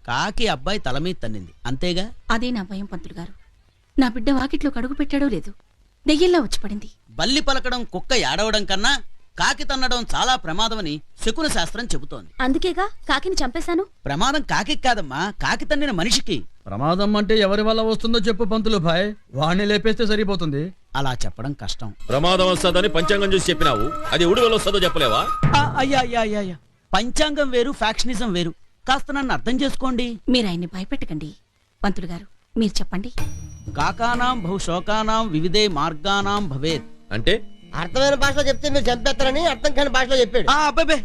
కాకి అబ్బాయి తల మీద తన్నింది అంతేగా. అదే నా భయం పంతులు గారు. నా బిడ్డ వాకిట్లో కడుగు పెట్టాడో లేదు, దెయ్యంలా వచ్చి పడింది. బల్లి పలకడం కుక్క ఏడవడం కన్నా కాకి తన్నడం చాలా ప్రమాదమని శకున శాస్త్రం చెబుతోంది. అందుకేగా కాకిని చంపేశాను. ప్రమాదం కాకి కాదమ్మా, కాకి తన్నిన మనిషికి. ప్రమాదం అంటే ఎవరి వల్ల వస్తుందో చెప్పు పంతులు భాయ్, వాణ్ణి లేపేస్తే సరిపోతుంది. అలా చెప్పడం కష్టం. ప్రమాదం వస్తుందని పంచాంగం చూసి చెప్పినావు, అది ఉడి వల్ల వస్తుందో చెప్పలేవా? అయ్యా పంచాంగం వేరు, ఫ్యాక్షనిజం వేరు. కాస్త నన్ను అర్థం చేసుకోండి. మీరు ఆయన్ని భయపెట్టకండి. పంతులు గారు మీరు చెప్పండి. కాకానాం బహుశోకానాం వివిధే మార్గానాం భవేత్ అంటే అర్థమైన భాషలో చెప్తే మీరు చంపేస్తారని అర్థం కాని భాషలో చెప్పాడు. అబ్బాబే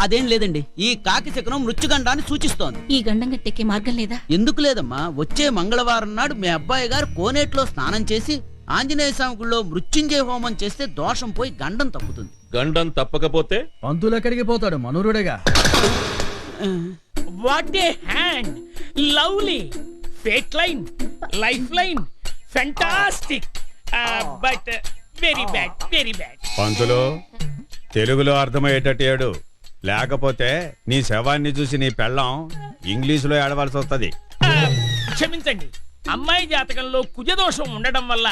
అదేం లేదండి. ఈ కాకి శకునం మృత్యుగండాన్ని సూచిస్తోంది. ఈ గండం గట్టెక్కే మార్గం లేదా? ఎందుకు లేదమ్మా, వచ్చే మంగళవారం నాడు మీ అబ్బాయి గారు కోనేట్లో స్నానం చేసి ఆంజనేయ స్వామి గుళ్ళో మృత్యుంజయ హోమం చేస్తే దోషం పోయి గండం తప్పుతుంది. గండం తప్పకపోతే పంతులు ఎక్కడికి పోతాడు, మనూరుడేగా. What a hand, lovely, fate line, life line, fantastic, but very bad, very bad. పంతులు తెలుగులో అర్థమయ్యేటట్టు ఏడు, లేకపోతే నీ శవాన్ని చూసి నీ పెళ్ళం ఇంగ్లీషులో ఏడవలసి వస్తుంది. క్షమించండి, అమ్మాయి జాతకంలో కుజదోషం ఉండడం వల్ల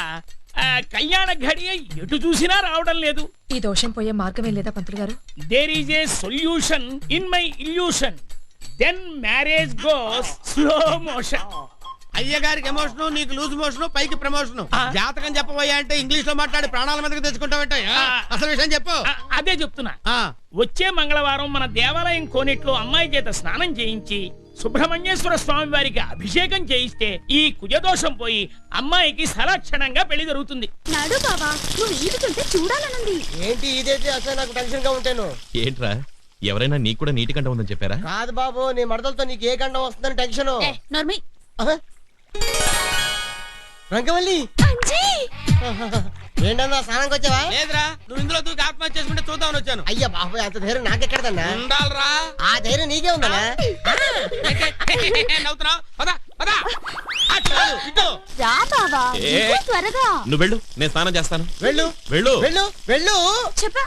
కళ్యాణ ఘడియ ఎటు చూసినా రావడం లేదు. ఈ దోషం పోయే మార్గమే లేదా పంతులు గారు? There is a solution in my illusion, then marriage goes slow motion. అయ్యగారికి ఎమోషన్, నీకు లూజ్ మోషన్, పైకి ప్రమోషన్. జాతకం చెప్పబోయా అంటే ఇంగ్లీష్ లో మాట్లాడి ప్రాణాల మీదకి తెచ్చుకుంటావంట. అసలు విషయం చెప్పు. అదే చెప్తున్నా. వచ్చే మంగళవారం మన దేవాలయం కోనేట్లో అమ్మాయి చేత స్నానం చేయించి సుబ్రహ్మణ్యేశ్వర స్వామి వారికి అభిషేకం చేయిస్తే ఈ కుజదోషం పోయి అమ్మాయికి సలక్షణంగా పెళ్లి జరుగుతుంది. నాడు బావా, నువ్వు ఈదుతుంటే చూడాలనుంది. ఏంటి ఇదైతే అసలు నాకు టెన్షన్ గా ఉంటాను. ఏంట్రా, ఎవరైనా నీకు కూడా నీటి గంట ఉందని చెప్పారా? కాదు బాబు, నీ మడతలతో నీకు ఏ గండం వస్తుందని టెన్షన్. నర్మి రంగవల్లి ఏంటన్నా స్నానంకి వచ్చావా? లేదురా, నువ్వు ఇందులో దూకి ఆత్మహత్య చేసుకుంటే చూద్దామని వచ్చాను. అయ్యా బాబు, అంత ధైర్యం నాకెక్కడదన్నా. ఉండాలరా, ఆ ధైర్యం నీకే ఉందన్నా. త్వరగా నువ్వు వెళ్ళు, నేను స్నానం చేస్తాను. వెళ్ళు వెళ్ళు వెళ్ళు వెళ్ళు. చెప్పా